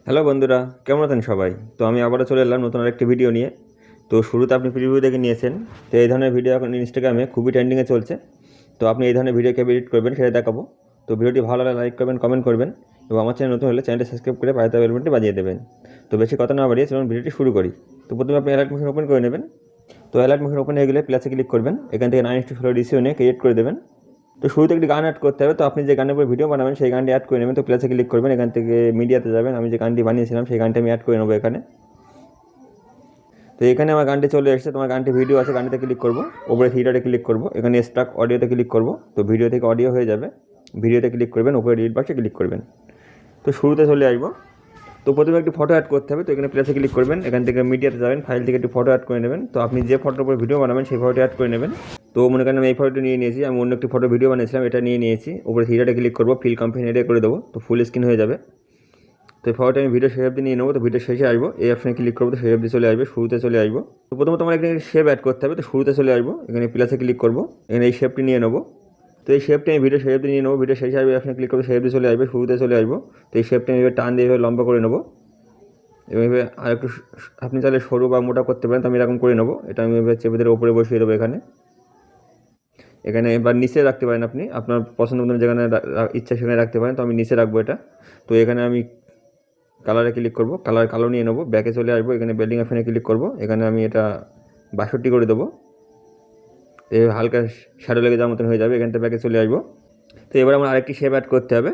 Hello বন্ধুরা, কেমন আছেন সবাই? তো আমি আবারও চলে এলাম নতুন আরেকটি ভিডিও নিয়ে। তো শুরুতে আপনি প্রিভিউ দেখে নিয়েছেন। তো এই ধরনের ভিডিও এখন ইনস্টাগ্রামে খুবই ট্রেন্ডিংয়ে চলছে। তো আপনি এই ধরনের ভিডিও কীভাবে এডিট করবেন সেটা দেখাবো। তো ভিডিওটি ভালো লাগলে লাইক করবেন, কমেন্ট করবেন এবং আমার চ্যানেল নতুন হলে চ্যানেলটি সাবস্ক্রাইব করে পাশে থাকা বেল বাটনটি বাজিয়ে দেবেন। তো বেশি কথা না বাড়িয়ে চলুন ভিডিওটি শুরু করি। তো প্রথমে আপনি অ্যালার্ট মোশন ওপেন করে নেবেন। তো অ্যালার্ট মোশন ওপেন হয়ে গেলে প্লাসে ক্লিক করবেন। এখান থেকে 9:4 রেশিও নিয়ে ক্রিয়েট করে দেবেন। তো শুরুতে একটি গান অ্যাড করতে হবে। তো আপনি যে গানের উপর ভিডিও বানাবেন সেই গানটি অ্যাড করে নেবেন। তো প্লাসে ক্লিক করবেন, এখান থেকে মিডিয়াতে যাবেন। আমি যে গানটি বানিয়েছিলাম সেই গানটি আমি অ্যাড করে নেবো এখানে। তো এখানে আমার গানটি চলে এসেছে। তোমার গানটি ভিডিও আছে, গানটিতে ক্লিক করব, ওপরে থিয়েটারে ক্লিক করব, এখানে স্ট্রাক অডিওতে ক্লিক করব। তো ভিডিও থেকে অডিও হয়ে যাবে, ভিডিওতে ক্লিক করবেন, ওপরে এডিট বক্সে ক্লিক করবেন। তো শুরুতে চলে আসবো। তো প্রথমে একটি ফটো অ্যাড করতে হবে। তো এখানে প্লাসে ক্লিক করবেন, এখান থেকে মিডিয়াতে যাবেন, ফাইল থেকে একটি ফটো অ্যাড করে নেবেন। তো আপনি যে ফটোর উপর ভিডিও বানাবেন সেই ফটোটি অ্যাড করে নেবেন। তো মনে করেন আমি এই ফটোটি নিয়ে নিয়েছি, আমি অন্য একটি ফটো ভিডিও বানিয়েছিলাম, এটা নিয়ে নিয়েছি। উপরে থিয়েটারে ক্লিক করবো, ফিল কম্পেনি এরিয়া করে দেবো, তো ফুল স্ক্রিন হয়ে যাবে। তো এই ফটোটা আমি ভিডিও শেষ অবধি নিয়ে নেবো। তো ভিডিও শেষে আসবো, এই অপশানে ক্লিক করবো, তো শেষ অবধি চলে আসবে, শুরুতে চলে আসবো। তো প্রথমত আমার এখানে শেপ অ্যাড করতে হবে। তো শুরুতে চলে আসবো, এখানে প্লাসে ক্লিক করবো, এখানে এই শেপটি নিয়ে নেবো। তো এই শেপটি আমি ভিডিও শেষ অবধি নিয়ে নেবো, ভিডিও শেষে আসবে, অপশানে ক্লিক করবো, শেষ অবধি চলে আসবে, শুরুতে চলে আসবো। তো এই শেপটি আমি এবার টান দিয়ে এভাবে লম্বা করে নেবো এবং এভাবে আর একটু আপনি চাইলে সরু বা মোটা করতে পারেন। তো আমি এরকম করে নেবো। এটা আমি এবার চেপে ধরে ওপরে বসিয়ে দেবো এখানে। এখানে এবার নিচে রাখতে পারেন, আপনি আপনার পছন্দ মতো যেখানে ইচ্ছা সেখানে রাখতে পারেন। তো আমি নিচে রাখবো এটা। তো এখানে আমি কালারে ক্লিক করব, কালো নিয়ে নেবো, ব্যাকে চলে আসবো, এখানে বেল্ডিং অপশানে ক্লিক করব, এখানে আমি এটা 62 করে দেবো। এই হালকা শ্যাডো লেগে যাওয়ার মতন হয়ে যাবে, এখান থেকে ব্যাকে চলে আসবো। তো এবার আমার আরেকটি শেপ অ্যাড করতে হবে।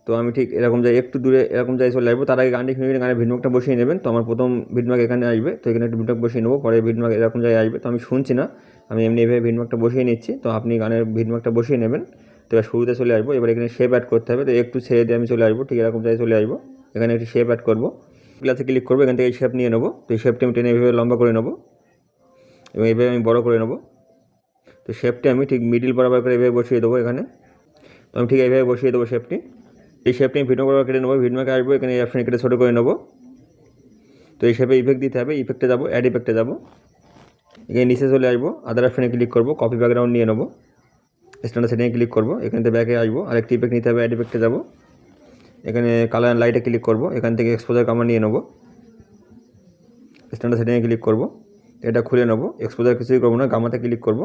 তো আমি ঠিক এরকম যাই, একটু দূরে এরকম যাই চলে আসবো। তার আগে গানটি শুনে গানের ভিডমার্কটা বসিয়ে নেবেন। তো আমার প্রথম ভিডমার্ক এখানে আসবে, তো এখানে একটু ভিডমার্ক বসিয়ে নেবো, পরে ভিডমার্ক এরকম জায়গায় আসবে। তো আমি শুনছি না, আমি এমনি এভাবে ভিডমার্কটা বসিয়ে নিচ্ছি। তো আপনি গানের ভিডমার্কটা বসিয়ে নেবেন। তো এবার শুরুতে চলে আসবো, এবার এখানে শেপ অ্যাড করতে হবে। তো একটু ছেড়ে দিয়ে আমি চলে আসবো, ঠিক এরকম জায়গায় চলে আসবো, এখানে একটি শেপ অ্যাড করবো, প্লাসে ক্লিক করবো, এখান থেকে এই শেপ নিয়ে নেবো। তো এই শেপটি আমি টেনে এভাবে লম্বা করে নেবো এবং এইভাবে আমি বড় করে নেবো। তো শেপটি আমি ঠিক মিডিল বরাবর করে এভাবে বসিয়ে দেবো এখানে। তো আমি ঠিক এইভাবে বসিয়ে দেবো শেপটি। এই শেপটি আমি ভিডিও বরাবর কেটে নেবো, ভিডমার্কে আসবো, এখানে এই অপশানে কেটে ছোটো করে নেবো। তো এই শেপে ইফেক্ট দিতে হবে, ইফেক্টে যাবো, অ্যাড ইফেক্টে যাবো, এখানে নিচে চলে আসবো, আদার অপশানে ক্লিক করবো, কপি ব্যাকগ্রাউন্ড নিয়ে নেবো, স্ট্যান্ডার্ড সেটিংয়ে ক্লিক করবো, এখান থেকে ব্যাকে আসবো, আরেকটি ইফেক্ট নিতে হবে, অ্যাড ইফেক্টে যাবো, এখানে কালার অ্যান্ড লাইটে ক্লিক করবো, এখান থেকে এক্সপোজার কামার নিয়ে নেবো, স্ট্যান্ডার্ড সেটিংয়ে ক্লিক করবো, এটা খুলে নেবো, এক্সপোজার কিছুই করবো না, গামাতে ক্লিক করবো,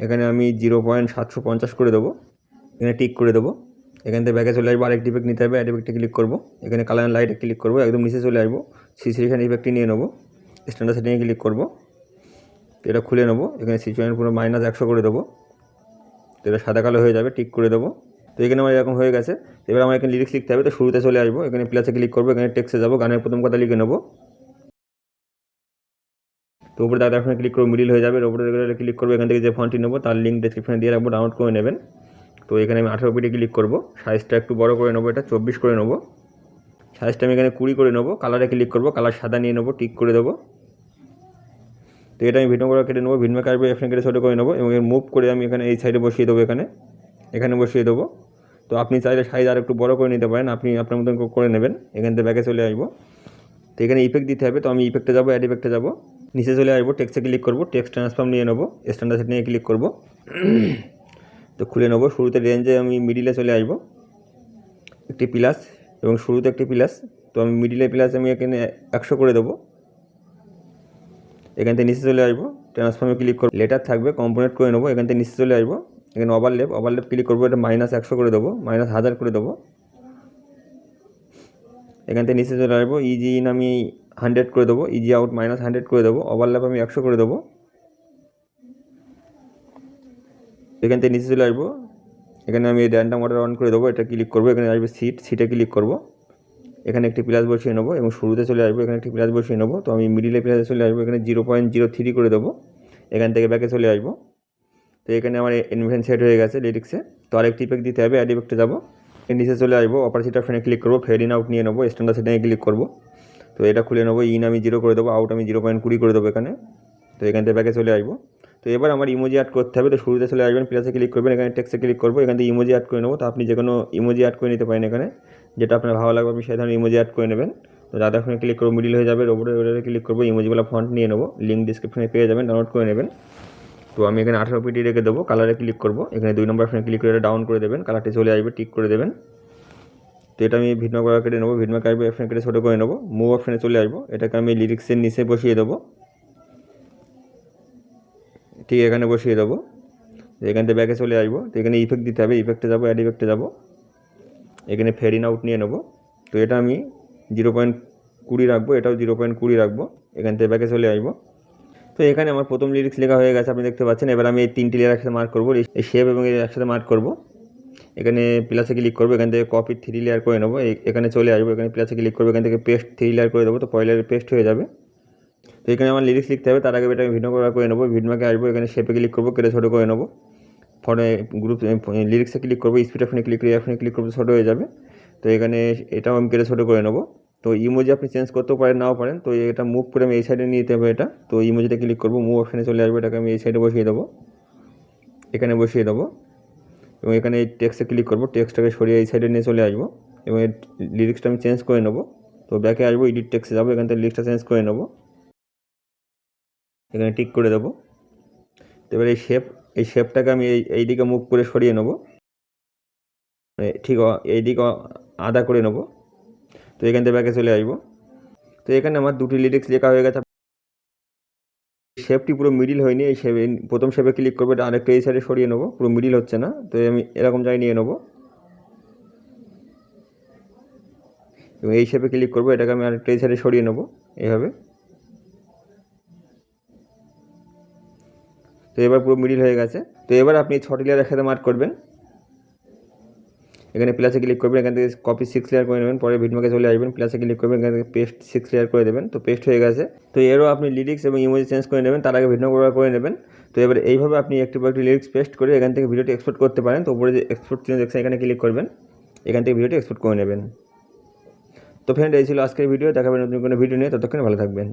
এখানে আমি 0.750 করে দেবো, এখানে টিক করে দেবো, এখান থেকে ব্যাকে চলে আসবো, আরেকটি ইফেক্ট নিতে হবে, অ্যাড ইফেক্টে ক্লিক করবো, এখানে কালার অ্যান্ড লাইটে ক্লিক করবো, একদম নিচে চলে আসবো, সিচুয়েশন ইফেক্টটি নিয়ে নেবো, স্ট্যান্ডার্ড সেটিংয়ে ক্লিক করবো, এটা খুলে নেবো, এখানে সিচুয়েশন পুরো -100 করে দেবো। তো এটা সাদা কালো হয়ে যাবে, টিক করে দেবো। তো এখানে আমার এরকম হয়ে গেছে। এবার আমার এখানে লিরিক্স লিখতে হবে। তো শুরুতে চলে আসবো, এখানে প্লাসে ক্লিক করবো, এখানে টেক্সটে যাবো, গানের প্রথম কথা লিখে নেবো। তো উপরে দাদা এখানে ক্লিক করবো, মিডিল হয়ে যাবে, উপরে ক্লিক করবো, এখান থেকে যে ফন্টটি নেবো তার লিঙ্ক ডেসক্রিপশনে দিয়ে রাখবো, ডাউনলোড করে নেবেন। তো এখানে আমি 18 পিটি ক্লিক করবো, সাইজটা একটু বড় করে নেবো, এটা 24 করে নেবো, সাইজটা আমি এখানে 20 করে নেবো, কালারে ক্লিক করবো, কালার সাদা নিয়ে নেবো, টিক করে দেবো। তো এটা আমি ভিডিও করে কেটে নেবো, ভিডমার্ক আসবে, এখানে কেটে ছোটো করে নেবো এবং এর মুভ করে আমি এখানে এই সাইডে বসিয়ে দেবো, এখানে বসিয়ে দেবো। তো আপনি চাইলে সাইজ আর একটু বড় করে নিতে পারেন, আপনি আপনার মতন করে নেবেন। এখান থেকে ব্যাকে চলে আসবো, তো এখানে ইফেক্ট দিতে হবে। তো আমি ইফেক্টে যাবো, অ্যাড ইফেক্টে যাবো, নিচে চলে আসবো, টেক্সটে ক্লিক করবো, টেক্সট ট্রান্সফর্ম নিয়ে নেবো, স্ট্যান্ডার্ড সেটিংয়ে ক্লিক করবো, তো খুলে নেবো। শুরুতে রেঞ্জে আমি মিডিলে চলে আসবো, একটি প্লাস এবং শুরুতে একটি প্লাস। তো আমি মিডিলে প্লাস আমি এখানে 100 করে দেবো, এখান থেকে নিচে চলে আসবো, ট্রান্সফর্মে ক্লিক করবো, লেটার থাকবে, কম্পোনেন্ট করে নেবো, এখান থেকে নিচে চলে আসবো, এখানে ওভারলেপ ক্লিক করবো, এটা -100 করে দেবো, -1000 করে দেবো, এখান থেকে নিচে চলে আসবো, ইজি ইন আমি 100 করে দেবো, ইজি আউট -100 করে দেবো, ওভারল্যাপ আমি 100 করে দেবো, এখান থেকে নিচে চলে আসবো, এখানে আমি র্যান্ডম অর্ডার অন করে দেবো, এটা ক্লিক করবো, এখানে আসবে সিটে ক্লিক করবো, এখানে একটি প্লাস বসিয়ে নেবো এবং শুরুতে চলে আসবো, এখানে একটি প্লাস বসিয়ে নেবো। তো আমি মিডিলে প্লাসে চলে আসবো, এখানে 0.03 করে দেবো, এখান থেকে ব্যাকে চলে আসবো। তো এখানে আমার এনিমেশন সেট হয়ে গেছে লিরিক্সে। তো আরেকটি ইফেক্ট দিতে হবে, অ্যাড ইফেক্টে যাবো, এর নিচে চলে আসবো, অপারেশিটি অপশানে ক্লিক করবো, ফেড ইন আউট নিয়ে নেবো, স্ট্যান্ডার্ড সেটিংয়ে ক্লিক করবো। তো এটা খুলে নেবো, ইন আমি 0 করে দেবো, আউট আমি 0.20 করে দেবো এখানে। তো এখান থেকে ব্যাকে চলে আসবো। তো এবার আমার ইমোজি অ্যাড করতে হবে। তো শুরুতে চলে আসবেন, প্লাসে ক্লিক করবেন, এখানে টেক্সটে ক্লিক করবো, এখান থেকে ইমোজি অ্যাড করে নেবো। তো আপনি যে কোনো ইমোজি অ্যাড করে নিতে পারেন এখানে, যেটা আপনার ভালো লাগবে আপনি সেই ধরনের ইমোজি অ্যাড করে নেবেন। তো যাদের এখানে ক্লিক করবো, মিডিল হয়ে যাবে, ওপরে ক্লিক করবো, ইমোজিগুলো ফন্ট নিয়ে নেবো, লিঙ্ক ডিসক্রিপশনে পেয়ে যাবেন, ডাউনলোড করে নেবেন। তো আমি এখানে 18 পিটি রেখে দেবো, কালারে ক্লিক করবো, এখানে 2 নম্বর অপশানে ক্লিক করে ডাউন করে দেবেন, কালারটি চলে আসবে, টিক করে দেবেন। তো এটা আমি ভিডমার্ক বরাবর কেটে নেবো, ভিডমার্ক আসবো অপশানে কেটে ছোটো করে নেবো, মুভ অপশানে চলে আসবো, এটাকে আমি লিরিক্সের নিচে বসিয়ে দেবো, ঠিক এখানে বসিয়ে দেবো। এখান থেকে ব্যাকে চলে আসবো, তো এখানে ইফেক্ট দিতে হবে, ইফেক্টে যাবো, অ্যাড ইফেক্টে যাবো, এখানে ফেড ইন আউট নিয়ে নেবো। তো এটা আমি 0.20 রাখবো, এটাও 0.20 রাখবো, এখান থেকে ব্যাকে চলে আসবো। তো এখানে আমার প্রথম লিরিক্স লেখা হয়ে গেছে, আপনি দেখতে পাচ্ছেন। এবার আমি এই 3টি লেয়ার একসাথে মার্ক করবো, এই শেপ এবং এই একসাথে মার্ক করবো। এখানে প্লাসে ক্লিক করবো, এখান থেকে কপি 3 লেয়ার করে নেবো, এখানে চলে আসবো, এখানে প্লাসে ক্লিক করবো, এখান থেকে পেস্ট 3 লেয়ার করে দেবো, তো পয়লা পেস্ট হয়ে যাবে। তো এখানে আমার লিরিক্স লিখতে হবে, তার আগে এটা ভিডিও করে নেবো, ভিডমার্কে আসবো, এখানে শেপে ক্লিক করবো, কেটে ছোটো করে নেবো, ফোনে গ্রুপ লিরিক্সে ক্লিক করবো, স্পিড অপশনে ক্লিক করে অপশনে ক্লিক করবো, ছোটো হয়ে যাবে। তো এখানে এটাও আমি কেটে ছোটো করে নেবো। তো ইমোজি আপনি চেঞ্জ করতেও পারেন, নাও পারেন। তো এটা মুভ করে আমি এই সাইডে নিয়ে যেতে হবে এটা। তো ইমোজিতে ক্লিক করবো, মুভ অপশনে চলে আসবে, এটাকে আমি এই সাইডে বসিয়ে দেবো, এখানে বসিয়ে দেবো, এবং এখানে এই টেক্সটে ক্লিক করবো, টেক্সটটাকে সরিয়ে এই সাইডে নিয়ে চলে আসবো, এবং এই লিরিক্সটা আমি চেঞ্জ করে নেবো। তো ব্যাকে আসবো, এডিট টেক্সটে যাবো, এখান থেকে লিরিক্সটা চেঞ্জ করে নেবো, এখানে টিক করে দেবো। তো এবার এই শেপটাকে আমি এই দিকে মুভ করে সরিয়ে নেবো, ঠিক এই দিকে আদা করে নেবো। তো এখান থেকে ব্যাকে চলে আসবো। তো এখানে আমার 2টি লিরিক্স লেখা হয়ে গেছে। শেপটি পুরো মিডিল হয়নি, এই শেপে প্রথম শেপে ক্লিক করবো, এটা আরেকটু এই সাইডে সরিয়ে নেবো, পুরো মিডিল হচ্ছে না। তো আমি এরকম জায়গায় নিয়ে নেবো, এবং এই শেপে ক্লিক করবো, এটাকে আমি আরেকটু এই সাইডে সরিয়ে নেবো এইভাবে। তো এবার পুরো মিডিল হয়ে গেছে। তো এবার আপনি 6টি লেয়ার একসাথে মার্ক করবেন, এখানে প্লাসে ক্লিক করবেন, এখান থেকে কপি 6 লেয়ার করে নেবেন, পরে ভিডমার্কে চলে আসবেন, প্লাসে ক্লিক করবেন, এখান থেকে পেস্ট 6 লেয়ার করে দেবেন। তো পেস্ট হয়ে গেছে। তো এরও আপনি লিরিক্স এবং ইমোজি চেঞ্জ করে নেবেন, তার আগে ভিডমার্ক বরাবর করে নেবেন। তো এবার এইভাবে আপনি একটি লিরিক্স পেস্ট করে এখান থেকে ভিডিওটি এক্সপোর্ট করতে পারেন। তো উপরে যে এক্সপোর্ট চিহ্ন দেখছেন, এখানে ক্লিক করবেন, এখান থেকে ভিডিওটি এক্সপোর্ট করে নেবেন। তো ফ্রেন্ড, এই ছিল আজকের ভিডিও, দেখাবেন নতুন কোনো ভিডিও নিয়ে, ততক্ষণে ভালো থাকবেন।